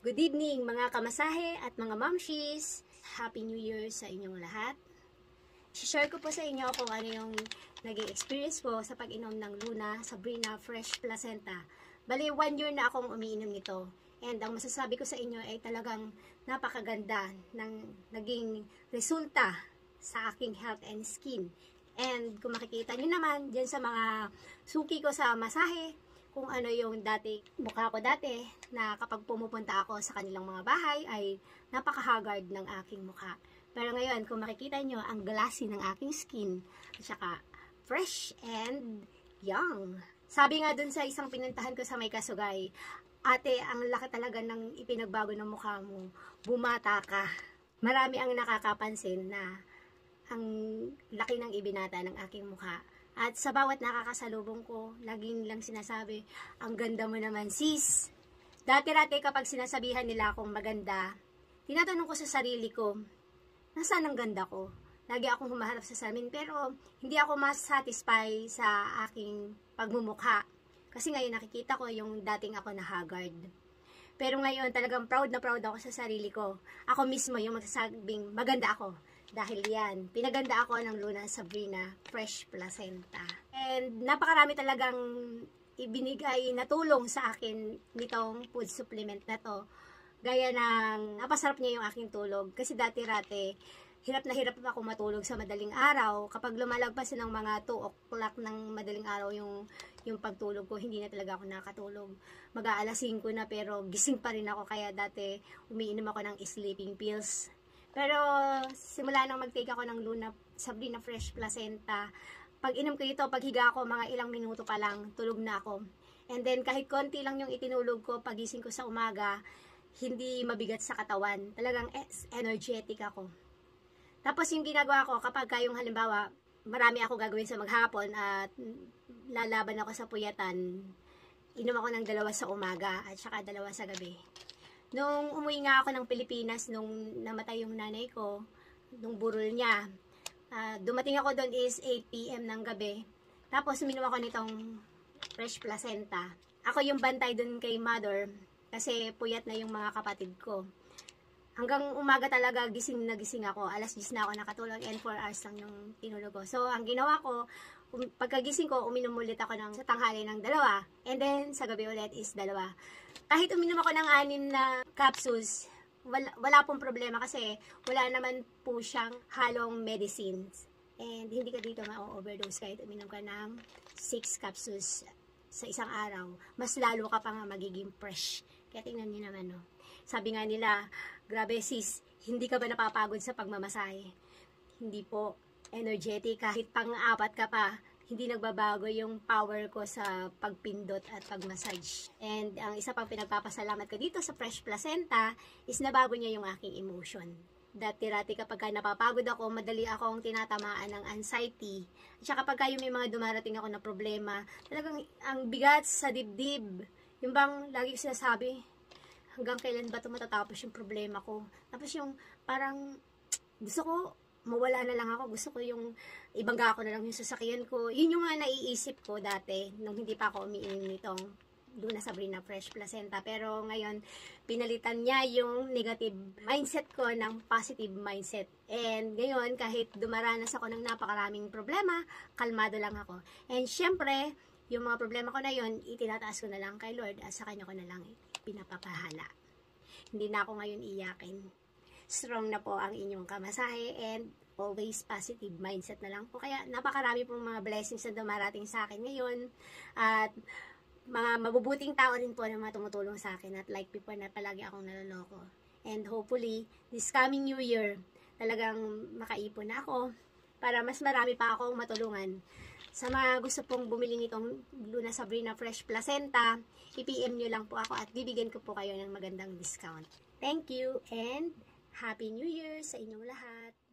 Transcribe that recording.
Good evening mga kamasahe at mga mamshis. Happy New Year sa inyong lahat. I-share ko po sa inyo kung ano yung naging experience ko sa pag-inom ng Luna Sabrina Fresh Placenta. Bali, 1 year na akong umiinom nito. And ang masasabi ko sa inyo ay talagang napakaganda ng naging resulta sa aking health and skin. And kung makikita nyo naman dyan sa mga suki ko sa masahe, kung ano yung mukha ko dati, na kapag pumupunta ako sa kanilang mga bahay ay napaka-haggard ng aking mukha. Pero ngayon, kung makikita nyo, ang glassy ng aking skin, at saka fresh and young. Sabi nga dun sa isang pinuntahan ko sa May Kasugay, ate, ang laki talaga ng ipinagbago ng mukha mo, bumata ka. Marami ang nakakapansin na ang laki ng ibinata ng aking mukha. At sa bawat nakakasalubong ko, laging lang sinasabi, ang ganda mo naman sis. Dati-dati kapag sinasabihan nila akong maganda, tinatanong ko sa sarili ko, nasaan ang ganda ko? Lagi akong humaharap sa salamin, pero hindi ako mas satisfy sa aking pagmumukha. Kasi ngayon nakikita ko yung dating ako na haggard. Pero ngayon talagang proud na proud ako sa sarili ko. Ako mismo yung magsasabing maganda ako. Dahil yan, pinaganda ako ng Luna Sabrina Fresh Placenta. And napakarami talagang ibinigay na tulong sa akin nitong food supplement na to. Gaya ng napasarap niya yung aking tulog. Kasi dati-rate, hirap na hirap ako matulog sa madaling araw. Kapag lumalagpas ng mga 2 o'clock ng madaling araw yung pagtulog ko, hindi na talaga ako nakatulog. Mag-aalas 5 na pero gising pa rin ako. Kaya dati umiinom ako ng sleeping pills. Pero simula nang mag-take ako ng Luna Sabrina Fresh Placenta, pag inom ko ito, paghiga ako, mga ilang minuto pa lang, tulog na ako. And then kahit konti lang yung itinulog ko, pagising ko sa umaga, hindi mabigat sa katawan. Talagang energetic ako. Tapos yung ginagawa ko, kapag yung halimbawa, marami ako gagawin sa maghapon at lalaban ako sa puyatan, inom ako ng 2 sa umaga at saka 2 sa gabi. Nung umuwi nga ako ng Pilipinas, nung namatay yung nanay ko, nung burol niya, dumating ako doon is 8 PM ng gabi. Tapos uminom ako nitong Fresh Placenta. Ako yung bantay doon kay mother, kasi puyat na yung mga kapatid ko. Hanggang umaga talaga gising na gising ako. Alas 10 na ako nakatulog and 4 hours lang yung tinulog ko. So, ang ginawa ko, pagkagising ko, uminom ulit ako sa tanghali ng 2. And then, sa gabi ulit is 2. Kahit uminom ako ng 6 na capsules, wala pong problema kasi wala naman po siyang halong medicines. And hindi ka dito ma-overdose kahit uminom ka ng 6 capsules sa isang araw. Mas lalo ka pa nga magiging fresh. Kaya tingnan niyo naman, no? Sabi nga nila, grabe sis, hindi ka ba napapagod sa pagmamasahe? Hindi po. Energetic, kahit pang-4 ka pa, hindi nagbabago yung power ko sa pagpindot at pagmassage. And ang isa pang pinagpapasalamat ko dito sa Fresh Placenta is nabago niya yung aking emotion. Dati-rati kapag napapagod ako, madali akong tinatamaan ng anxiety. At saka kapag yung may mga dumarating ako na problema, talagang ang bigat sa dibdib. Yung bang lagi ko sinasabi, hanggang kailan ba ito matatapos yung problema ko? Tapos yung parang gusto ko mawala na lang ako. Gusto ko yung ibangga ko na lang yung sasakyan ko. Yun yung mga naiisip ko dati nung hindi pa ako umiinom nitong Luna Sabrina Fresh Placenta. Pero ngayon, pinalitan niya yung negative mindset ko ng positive mindset. And ngayon, kahit dumaranas ako ng napakaraming problema, kalmado lang ako. And syempre, yung mga problema ko na yun, itinataas ko na lang kay Lord at sa kanya ko na lang pinapapahala. Hindi na ako ngayon iyakin. Strong na po ang inyong kamasahe and always positive mindset na lang po. Kaya napakarami pong mga blessings na dumarating sa akin ngayon. At mga mabubuting tao rin po na mga tumutulong sa akin at like people na palagi akong naloloko. And hopefully, this coming New Year, talagang makaipon na ako para mas marami pa akong matulungan. Sa mga gusto pong bumili nitong Luna Sabrina Fresh Placenta, i-PM nyo lang po ako at bibigyan ko po kayo ng magandang discount. Thank you and Happy New Year sa inyong lahat!